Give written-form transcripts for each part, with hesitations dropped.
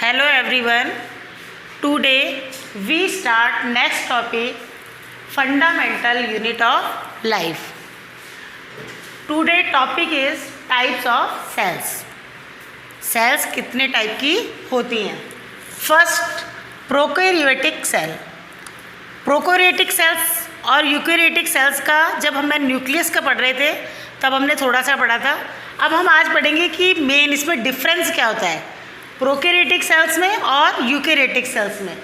Hello everyone. Today we start next topic, fundamental unit of life. Today topic is types of cells. Cells कितने type की होती हैं? First, prokaryotic cell. Prokaryotic cells और eukaryotic cells का जब हम nucleus का पढ़ रहे थे तब हमने थोड़ा सा पढ़ा था. अब हम आज पढ़ेंगे कि मेन इसमें डिफरेंस क्या होता है प्रोकैरियोटिक सेल्स में और यूकैरियोटिक सेल्स में.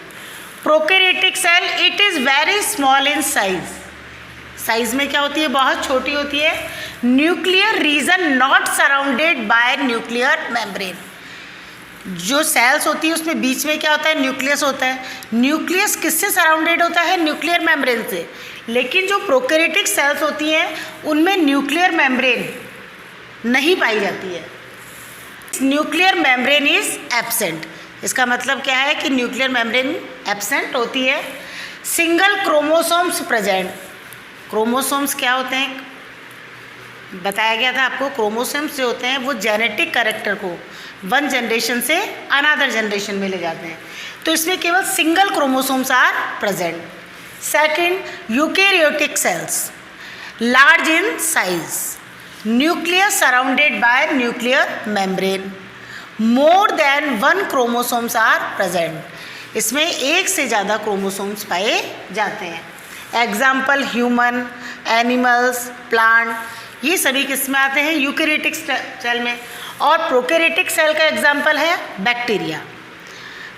Prokaryotic cell it is very small in size में क्या होती है, बहुत छोटी होती है. Nuclear region not surrounded by nuclear membrane. जो सेल्स होती है उसमें बीच में क्या होता है, न्यूक्लियस होता है. न्यूक्लियस किससे सराउंडेड होता है, न्यूक्लियर मेम्ब्रेन से. लेकिन जो प्रोकैरियोटिक सेल्स होती हैं उनमें न्यूक्लियर मेम्ब्रेन नहीं पाई जाती है. Nuclear membrane is absent. इसका मतलब क्या है कि न्यूक्लियर मेम्ब्रेन एब्सेंट होती है. Single chromosomes present. क्रोमोसोम्स क्या होते हैं, बताया गया था आपको. क्रोमोसोम्स जो होते हैं वो जेनेटिक कैरेक्टर को वन जनरेशन से अनदर जनरेशन में ले जाते हैं. तो इसमें केवल single chromosomes are present. Second, eukaryotic cells large in size. Nucleus surrounded by nuclear membrane. More than one chromosomes are present. इसमें एक से ज़्यादा क्रोमोसोम्स पाए जाते हैं. एग्जाम्पल ह्यूमन, एनिमल्स, प्लांट, ये सभी किस में आते हैं, यूकैरियोटिक सेल में. और प्रोकैरियोटिक सेल का एग्जाम्पल है बैक्टीरिया.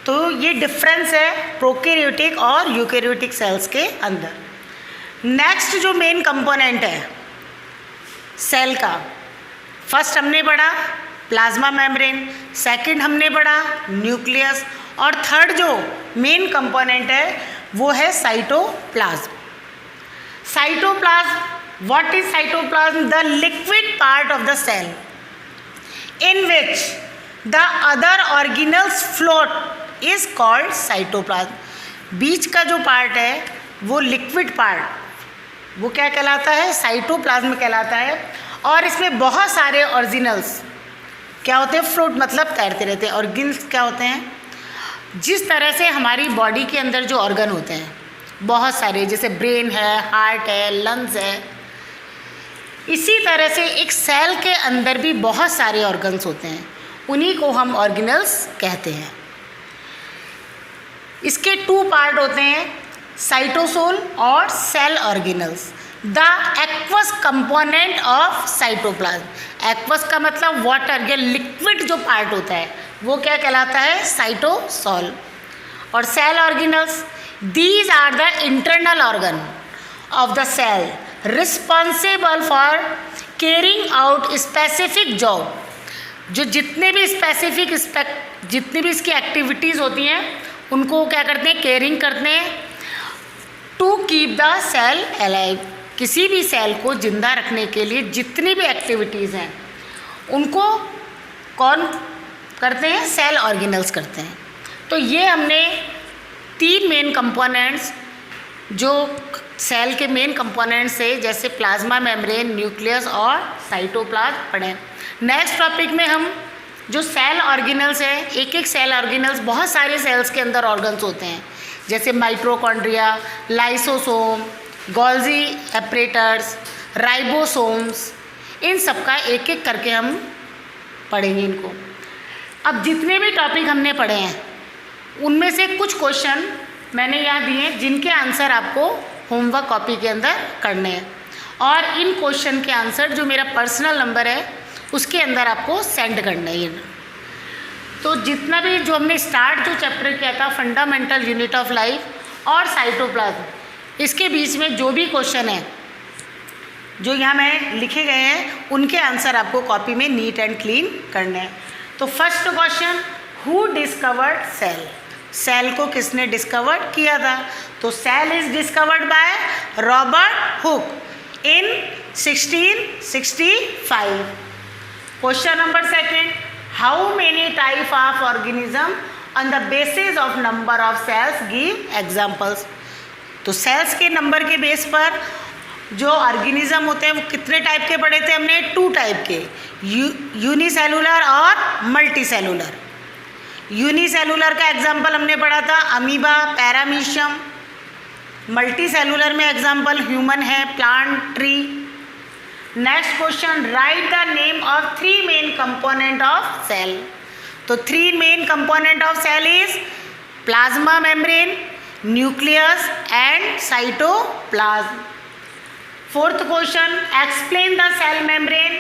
तो ये डिफरेंस है प्रोकैरियोटिक और यूकैरियोटिक सेल्स के अंदर. नेक्स्ट जो मेन कंपोनेंट है सेल का, फर्स्ट हमने पढ़ा प्लाज्मा मेम्ब्रेन, सेकंड हमने पढ़ा न्यूक्लियस, और थर्ड जो मेन कंपोनेंट है वो है cytoplasm. Cytoplasm, what is cytoplasm? The liquid part of the cell in which the other organelles float is called cytoplasm. बीच का जो पार्ट है वो लिक्विड पार्ट, वो क्या कहलाता है, साइटोप्लाज्म कहलाता है. और इसमें बहुत सारे ऑर्गेनल्स क्या होते हैं, फ्लोट मतलब तैरते रहते हैं. ऑर्गेनल्स क्या होते हैं, जिस तरह से हमारी बॉडी के अंदर जो ऑर्गन होते हैं बहुत सारे, जैसे ब्रेन है, हार्ट है, लंग्स है, इसी तरह से एक सेल के अंदर भी बहुत सारे ऑर्गन्स होते हैं. उन्हीं को हम ऑर्गेनल्स कहते हैं. इसके टू पार्ट होते हैं, साइटोसोल और cell organelles. The aqueous component of cytoplasm. Aqueous का मतलब वाटर या लिक्विड जो पार्ट होता है वो क्या कहलाता है, साइटोसोल. और cell organelles, these are the internal organ of the cell responsible for carrying out specific job. जो जितने भी स्पेसिफिक जितनी भी इसकी एक्टिविटीज़ होती हैं उनको क्या करते हैं, केयरिंग करते हैं. To keep the cell alive. किसी भी सेल को जिंदा रखने के लिए जितनी भी एक्टिविटीज़ हैं उनको कौन करते हैं, सेल ऑर्गेनल्स करते हैं. तो ये हमने तीन मेन कंपोनेंट्स जो सेल के मेन कंपोनेंट्स है, जैसे प्लाज्मा मेम्ब्रेन, न्यूक्लियस और साइटोप्लाज्म पढ़े. नेक्स्ट टॉपिक में हम जो सेल ऑर्गेनल्स है, एक एक सेल ऑर्गेनल्स, बहुत सारे सेल्स के अंदर ऑर्गन्स होते हैं, जैसे mitochondria, lysosome, Golgi apparatus, ribosomes, इन सब का एक एक करके हम पढ़ेंगे इनको. अब जितने भी टॉपिक हमने पढ़े हैं उनमें से कुछ क्वेश्चन मैंने यहाँ दिए हैं जिनके आंसर आपको होमवर्क कॉपी के अंदर करने हैं. और इन क्वेश्चन के आंसर जो मेरा पर्सनल नंबर है उसके अंदर आपको सेंड करना है. तो जितना भी जो हमने स्टार्ट जो चैप्टर किया था फंडामेंटल यूनिट ऑफ लाइफ और साइटोप्लाज्म, इसके बीच में जो भी क्वेश्चन है जो यहाँ में लिखे गए हैं उनके आंसर आपको कॉपी में नीट एंड क्लीन करने हैं. तो first question, who discovered cell? Cell को किसने डिस्कवर्ड किया था? तो cell is discovered by Robert Hooke in 1665. Question number second, how many type of organism on the basis of number of cells, give examples. तो cells के number के base पर जो ऑर्गेनिज्म होते हैं वो कितने टाइप के पढ़े थे हमने, टू टाइप के, यूनिसेलुलर और मल्टी सेलुलर. यूनिसेलुलर का एग्जाम्पल हमने पढ़ा था अमीबा, पैरामीशियम। मल्टी सेलुलर में एग्जाम्पल ह्यूमन है, plant, tree. Next question, write the name of 3 main component of cell. तो 3 main component of cell is plasma membrane, nucleus and cytoplasm. Fourth question, explain the cell membrane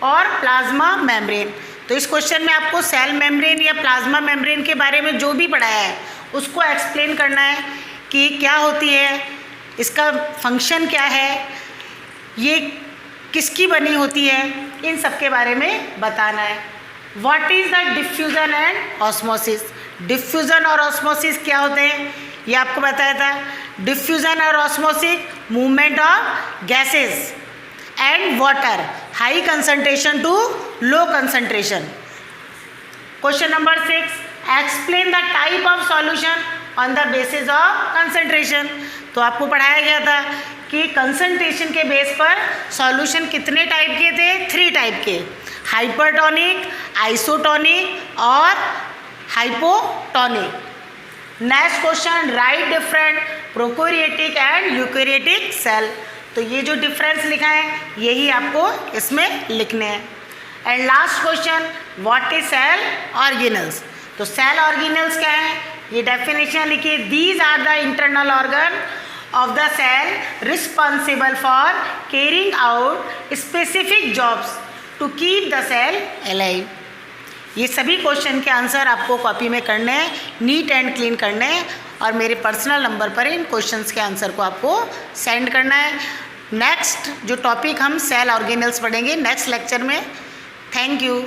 और plasma membrane. तो इस question में आपको cell membrane या plasma membrane के बारे में जो भी पढ़ाया है उसको एक्सप्लेन करना है कि क्या होती है, इसका फंक्शन क्या है, ये किसकी बनी होती है, इन सब के बारे में बताना है। What is the diffusion and osmosis. Diffusion और ऑस्मोसिस क्या होते हैं ये आपको बताया था। डिफ्यूज़न और osmosis movement of gases and water, high concentration to low concentration. Question number 6, explain the type of solution on the basis of concentration. तो आपको पढ़ाया गया था कि कंसंट्रेशन के बेस पर सॉल्यूशन कितने टाइप के थे, 3 टाइप के, हाइपरटोनिक, आइसोटोनिक और hypotonic. Next question, write different prokaryotic and eukaryotic cell. तो ये जो डिफरेंस लिखा है यही आपको इसमें लिखने हैं। And last question, what is cell organelles. तो सेल ऑर्गेनल्स क्या है, ये डेफिनेशन लिखिए। These are the internal organ of the cell responsible for carrying out specific jobs to keep the cell alive। ये सभी क्वेश्चन के आंसर आपको copy में करने हैं, नीट एंड क्लीन करने हैं और मेरे पर्सनल नंबर पर इन क्वेश्चंस के आंसर को आपको सेंड करना है। नेक्स्ट जो टॉपिक हम सेल ऑर्गेनल्स पढ़ेंगे नेक्स्ट लेक्चर में। Thank you.